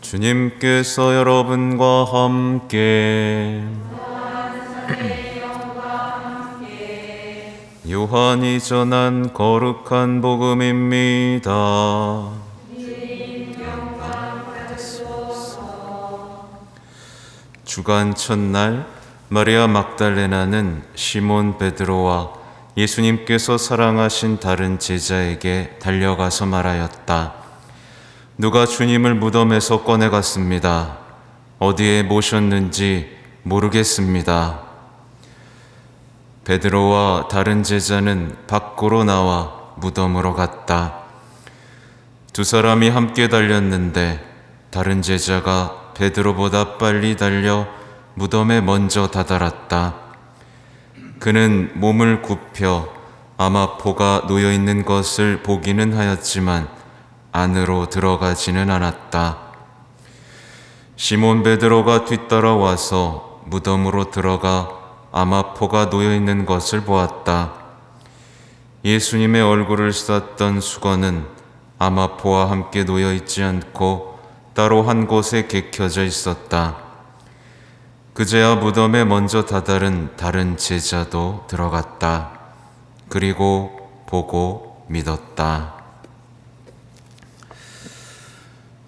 주님께서 여러분과 함께 요한이 전한 거룩한 복음입니다. 주간 첫날 마리아 막달레나는 시몬 베드로와 예수님께서 사랑하신 다른 제자에게 달려가서 말하였다. 누가 주님을 무덤에서 꺼내갔습니다. 어디에 모셨는지 모르겠습니다. 베드로와 다른 제자는 밖으로 나와 무덤으로 갔다. 두 사람이 함께 달렸는데 다른 제자가 베드로보다 빨리 달려 무덤에 먼저 다다랐다. 그는 몸을 굽혀 아마포가 놓여있는 것을 보기는 하였지만 안으로 들어가지는 않았다. 시몬 베드로가 뒤따라와서 무덤으로 들어가 아마포가 놓여있는 것을 보았다. 예수님의 얼굴을 쌌던 수건은 아마포와 함께 놓여있지 않고 따로 한 곳에 개켜져 있었다. 그제야 무덤에 먼저 다다른 다른 제자도 들어갔다. 그리고 보고 믿었다.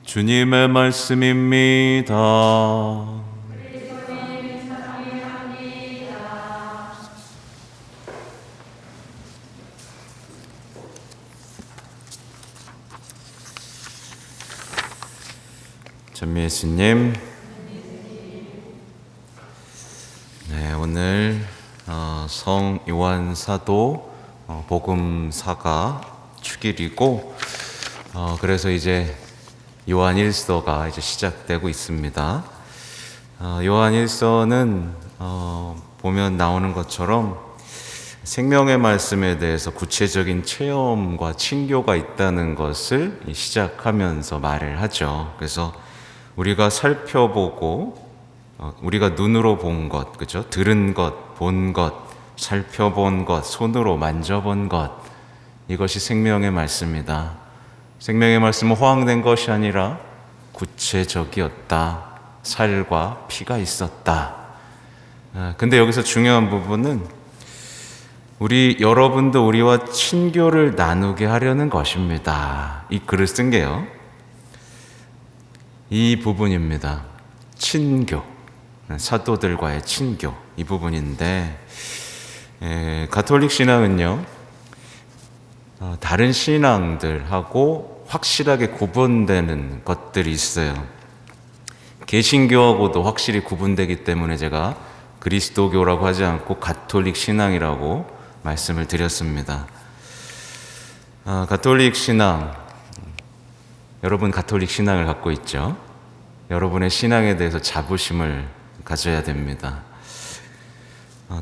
주님의 말씀입니다. 전미 예수님, 네, 오늘 성 요한 사도 복음사가 축일이고, 그래서 이제 요한 1서가 이제 시작되고 있습니다. 요한 1서는 보면 나오는 것처럼 생명의 말씀에 대해서 구체적인 체험과 친교가 있다는 것을 시작하면서 말을 하죠. 그래서 우리가 살펴보고 우리가 눈으로 본 것, 그죠? 들은 것, 본 것, 살펴본 것, 손으로 만져본 것, 이것이 생명의 말씀이다. 생명의 말씀은 허황된 것이 아니라 구체적이었다. 살과 피가 있었다. 근데 여기서 중요한 부분은 여러분도 우리와 친교를 나누게 하려는 것입니다. 이 글을 쓴 게요. 이 부분입니다. 친교, 사도들과의 친교, 이 부분인데, 가톨릭 신앙은요, 다른 신앙들하고 확실하게 구분되는 것들이 있어요. 개신교하고도 확실히 구분되기 때문에 제가 그리스도교라고 하지 않고 가톨릭 신앙이라고 말씀을 드렸습니다. 가톨릭 신앙, 여러분 가톨릭 신앙을 갖고 있죠? 여러분의 신앙에 대해서 자부심을 가져야 됩니다.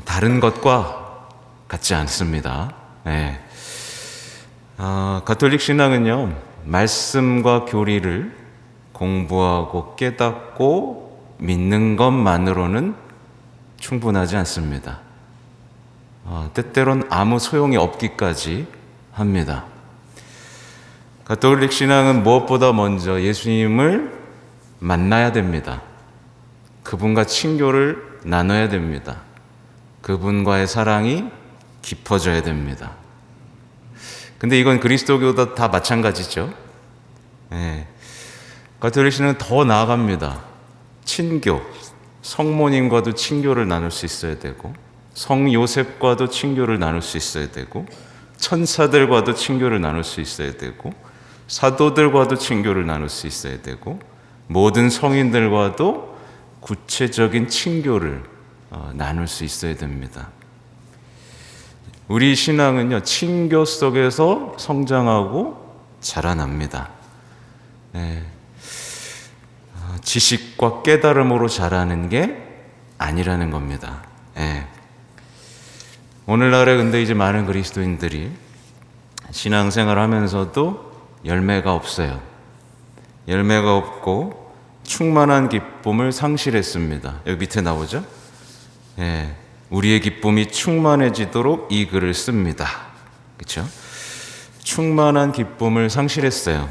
다른 것과 같지 않습니다. 네. 가톨릭 신앙은요, 말씀과 교리를 공부하고 깨닫고 믿는 것만으로는 충분하지 않습니다. 때때론 아무 소용이 없기까지 합니다. 가톨릭 신앙은 무엇보다 먼저 예수님을 만나야 됩니다. 그분과 친교를 나눠야 됩니다. 그분과의 사랑이 깊어져야 됩니다. 근데 이건 그리스도교도 다 마찬가지죠. 네. 가톨릭 신앙은 더 나아갑니다. 친교, 성모님과도 친교를 나눌 수 있어야 되고, 성 요셉과도 친교를 나눌 수 있어야 되고, 천사들과도 친교를 나눌 수 있어야 되고, 사도들과도 친교를 나눌 수 있어야 되고, 모든 성인들과도 구체적인 친교를 나눌 수 있어야 됩니다. 우리 신앙은요, 친교 속에서 성장하고 자라납니다. 네. 지식과 깨달음으로 자라는 게 아니라는 겁니다. 네. 오늘날에 근데 이제 많은 그리스도인들이 신앙생활 하면서도 열매가 없어요. 열매가 없고 충만한 기쁨을 상실했습니다. 여기 밑에 나오죠? 네. 우리의 기쁨이 충만해지도록 이 글을 씁니다. 그렇죠? 충만한 기쁨을 상실했어요.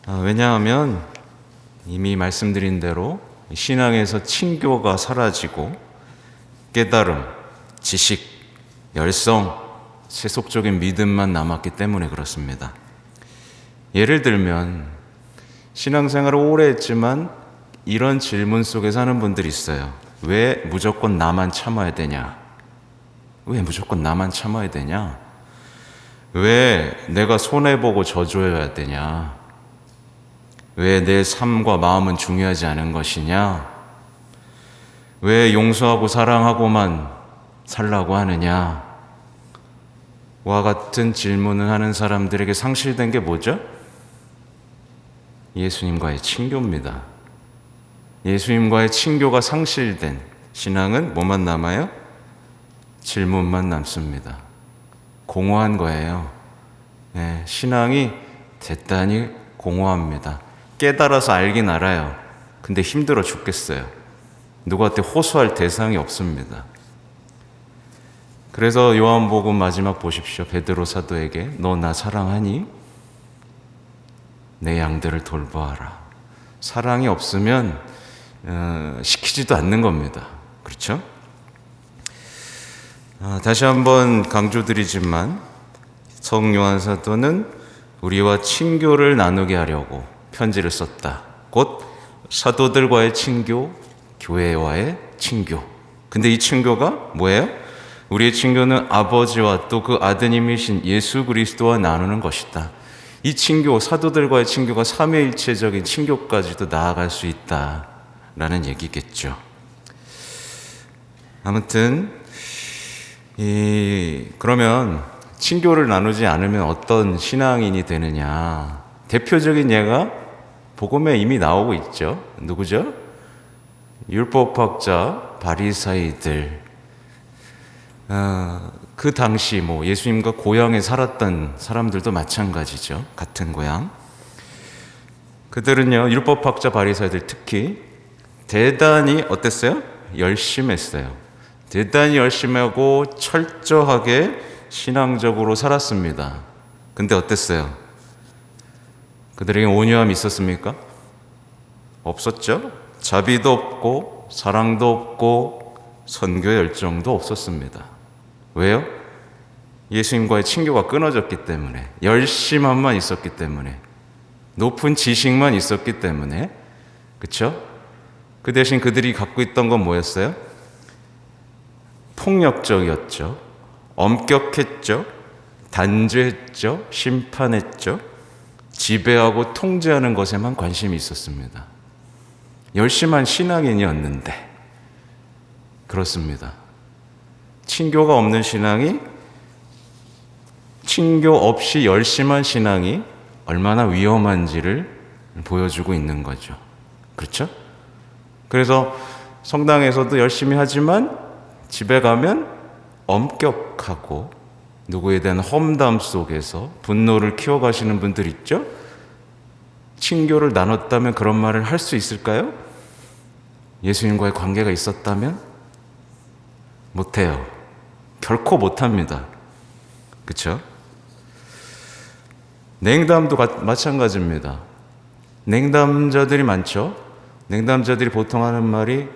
왜냐하면 이미 말씀드린 대로 신앙에서 친교가 사라지고 깨달음, 지식, 열성, 세속적인 믿음만 남았기 때문에 그렇습니다. 예를 들면 신앙생활을 오래 했지만 이런 질문 속에 사는 분들이 있어요. 왜 무조건 나만 참아야 되냐? 왜 무조건 나만 참아야 되냐? 왜 내가 손해보고 져줘야 되냐? 왜 내 삶과 마음은 중요하지 않은 것이냐? 왜 용서하고 사랑하고만 살라고 하느냐? 와 같은 질문을 하는 사람들에게 상실된 게 뭐죠? 예수님과의 친교입니다. 예수님과의 친교가 상실된 신앙은 뭐만 남아요? 질문만 남습니다. 공허한 거예요. 네, 신앙이 대단히 공허합니다. 깨달아서 알긴 알아요. 근데 힘들어 죽겠어요. 누구한테 호소할 대상이 없습니다. 그래서 요한복음 마지막 보십시오. 베드로 사도에게 너 나 사랑하니? 내 양들을 돌보아라. 사랑이 없으면 시키지도 않는 겁니다. 그렇죠? 다시 한번 강조드리지만 성 요한 사도는 우리와 친교를 나누게 하려고 편지를 썼다. 곧 사도들과의 친교, 교회와의 친교. 근데 이 친교가 뭐예요? 우리의 친교는 아버지와 또 그 아드님이신 예수 그리스도와 나누는 것이다. 이 친교, 사도들과의 친교가 삼위일체적인 친교까지도 나아갈 수 있다라는 얘기겠죠. 아무튼 그러면 친교를 나누지 않으면 어떤 신앙인이 되느냐? 대표적인 예가 복음에 이미 나오고 있죠. 누구죠? 율법학자 바리사이들. 그 당시 예수님과 고향에 살았던 사람들도 마찬가지죠. 같은 고향. 그들은요, 율법학자 바리사이들 특히 대단히 어땠어요? 열심했어요. 대단히 열심하고 철저하게 신앙적으로 살았습니다. 근데 어땠어요? 그들에게 온유함이 있었습니까? 없었죠? 자비도 없고 사랑도 없고 선교 열정도 없었습니다. 왜요? 예수님과의 친교가 끊어졌기 때문에, 열심함만 있었기 때문에, 높은 지식만 있었기 때문에. 그렇죠? 그 대신 그들이 갖고 있던 건 뭐였어요? 폭력적이었죠. 엄격했죠. 단죄했죠. 심판했죠. 지배하고 통제하는 것에만 관심이 있었습니다. 열심한 신앙인이었는데 그렇습니다. 친교가 없는 신앙이, 친교 없이 열심한 신앙이 얼마나 위험한지를 보여주고 있는 거죠. 그렇죠? 그래서 성당에서도 열심히 하지만 집에 가면 엄격하고 누구에 대한 험담 속에서 분노를 키워가시는 분들 있죠? 친교를 나눴다면 그런 말을 할 수 있을까요? 예수님과의 관계가 있었다면? 못해요. 결코 못합니다. 그렇죠? 냉담도 마찬가지입니다. 냉담자들이 많죠? 냉담자들이 보통 하는 말이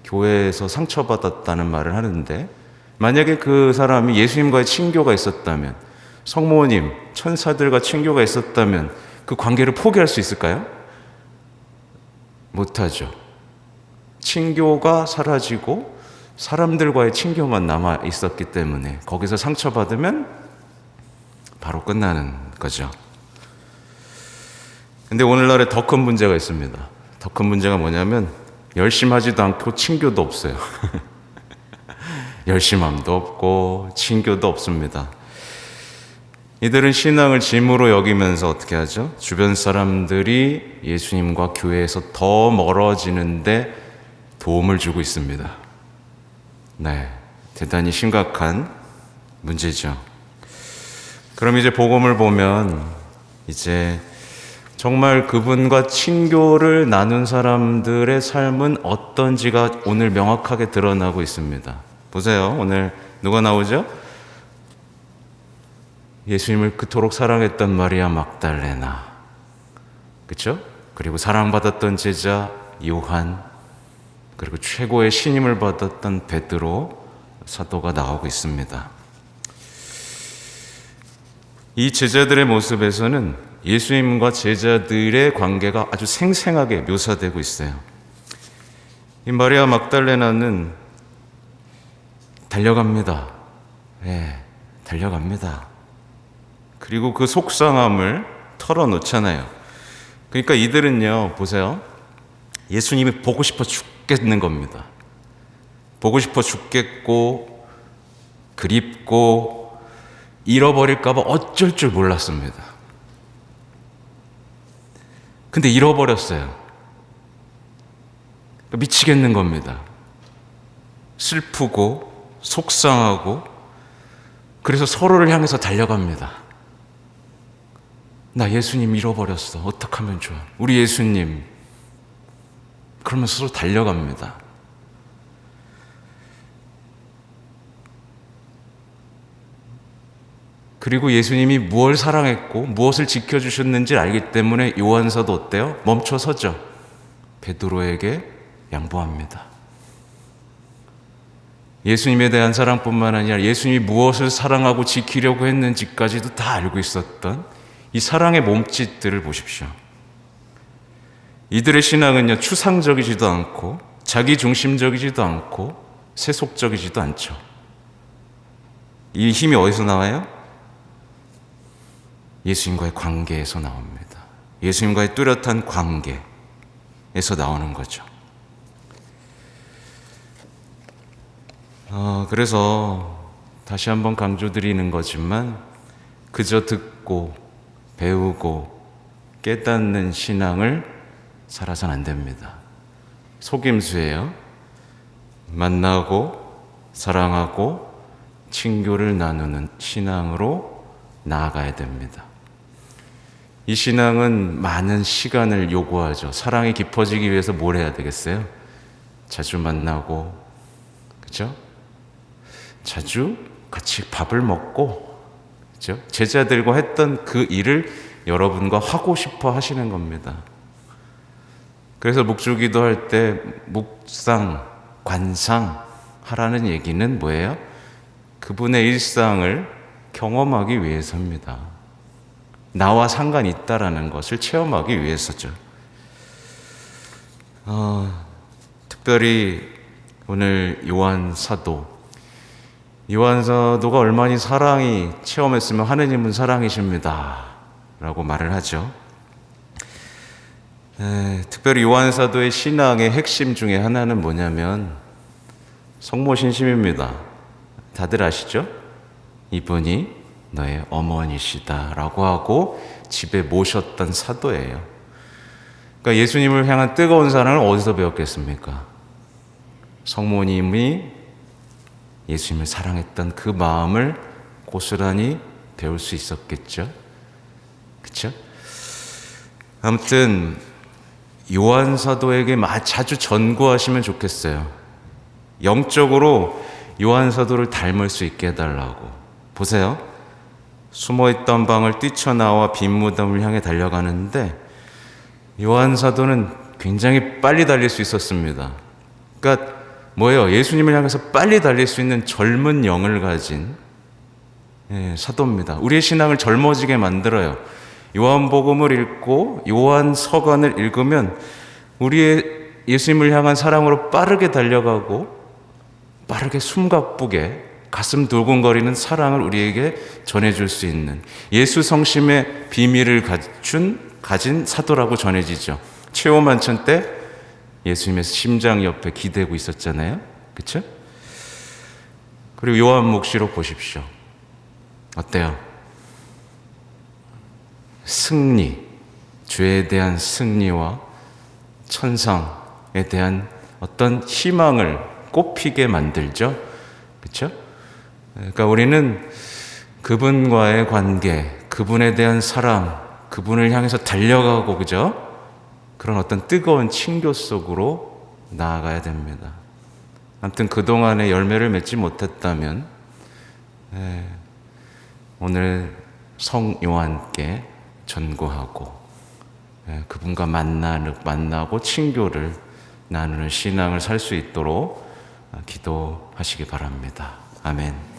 교회에서 상처받았다는 말을 하는데, 만약에 그 사람이 예수님과의 친교가 있었다면, 성모님, 천사들과 친교가 있었다면 그 관계를 포기할 수 있을까요? 못하죠. 친교가 사라지고 사람들과의 친교만 남아 있었기 때문에 거기서 상처받으면 바로 끝나는 거죠. 근데 오늘날에 더 큰 문제가 있습니다. 더 큰 문제가 뭐냐면 열심하지도 않고 친교도 없어요. 열심함도 없고 친교도 없습니다. 이들은 신앙을 짐으로 여기면서 어떻게 하죠? 주변 사람들이 예수님과 교회에서 더 멀어지는데 도움을 주고 있습니다. 네, 대단히 심각한 문제죠. 그럼 이제 복음을 보면 이제 정말 그분과 친교를 나눈 사람들의 삶은 어떤지가 오늘 명확하게 드러나고 있습니다. 보세요. 오늘 누가 나오죠? 예수님을 그토록 사랑했던 마리아 막달레나. 그렇죠? 그리고 사랑받았던 제자 요한, 그리고 최고의 신임을 받았던 베드로 사도가 나오고 있습니다. 이 제자들의 모습에서는 예수님과 제자들의 관계가 아주 생생하게 묘사되고 있어요. 이 마리아 막달레나는 달려갑니다. 달려갑니다. 그리고 그 속상함을 털어놓잖아요. 그러니까 이들은요, 보세요. 예수님이 보고 싶어 죽겠는 겁니다. 보고 싶어 죽겠고, 그립고, 잃어버릴까봐 어쩔 줄 몰랐습니다. 근데 잃어버렸어요. 미치겠는 겁니다. 슬프고, 속상하고, 그래서 서로를 향해서 달려갑니다. 나 예수님 잃어버렸어. 어떡하면 좋아. 우리 예수님. 그러면서 서로 달려갑니다. 그리고 예수님이 무엇을 사랑했고 무엇을 지켜주셨는지 알기 때문에 요한사도 어때요? 멈춰서죠. 베드로에게 양보합니다. 예수님에 대한 사랑뿐만 아니라 예수님이 무엇을 사랑하고 지키려고 했는지까지도 다 알고 있었던 이 사랑의 몸짓들을 보십시오. 이들의 신앙은요, 추상적이지도 않고 자기중심적이지도 않고 세속적이지도 않죠. 이 힘이 어디서 나와요? 예수님과의 관계에서 나옵니다. 예수님과의 뚜렷한 관계에서 나오는 거죠. 그래서 다시 한번 강조드리는 거지만 그저 듣고 배우고 깨닫는 신앙을 살아서는 안 됩니다. 속임수예요. 만나고 사랑하고 친교를 나누는 신앙으로 나아가야 됩니다. 이 신앙은 많은 시간을 요구하죠. 사랑이 깊어지기 위해서 뭘 해야 되겠어요? 자주 만나고, 그렇죠? 자주 같이 밥을 먹고, 그렇죠? 제자들과 했던 그 일을 여러분과 하고 싶어 하시는 겁니다. 그래서 묵주기도 할 때 묵상, 관상 하라는 얘기는 뭐예요? 그분의 일상을 경험하기 위해서입니다. 나와 상관이 있다라는 것을 체험하기 위해서죠. 특별히 오늘 요한사도가 얼마나 사랑이 체험했으면 하느님은 사랑이십니다 라고 말을 하죠. 특별히 요한사도의 신앙의 핵심 중에 하나는 뭐냐면 성모신심입니다. 다들 아시죠? 이분이 너의 어머니시다 라고 하고 집에 모셨던 사도예요. 그러니까 예수님을 향한 뜨거운 사랑을 어디서 배웠겠습니까? 성모님이 예수님을 사랑했던 그 마음을 고스란히 배울 수 있었겠죠. 그렇죠? 아무튼 요한 사도에게 자주 전구하시면 좋겠어요. 영적으로 요한 사도를 닮을 수 있게 해달라고. 보세요. 숨어있던 방을 뛰쳐나와 빈 무덤을 향해 달려가는데 요한 사도는 굉장히 빨리 달릴 수 있었습니다. 그러니까 뭐예요? 예수님을 향해서 빨리 달릴 수 있는 젊은 영을 가진 사도입니다. 우리의 신앙을 젊어지게 만들어요. 요한복음을 읽고 요한서간을 읽으면 우리의 예수님을 향한 사랑으로 빠르게 달려가고 빠르게 숨가쁘게 가슴 두근거리는 사랑을 우리에게 전해줄 수 있는 예수 성심의 비밀을 가진 사도라고 전해지죠. 최후만찬 때 예수님의 심장 옆에 기대고 있었잖아요. 그렇죠? 그리고 요한묵시록 보십시오. 어때요? 승리, 죄에 대한 승리와 천상에 대한 어떤 희망을 꽃피게 만들죠. 그렇죠? 그러니까 우리는 그분과의 관계, 그분에 대한 사랑, 그분을 향해서 달려가고, 그죠? 그런 어떤 뜨거운 친교 속으로 나아가야 됩니다. 아무튼 그동안에 열매를 맺지 못했다면 오늘 성 요한께 전구하고 그분과 만나고 친교를 나누는 신앙을 살 수 있도록 기도하시기 바랍니다. 아멘.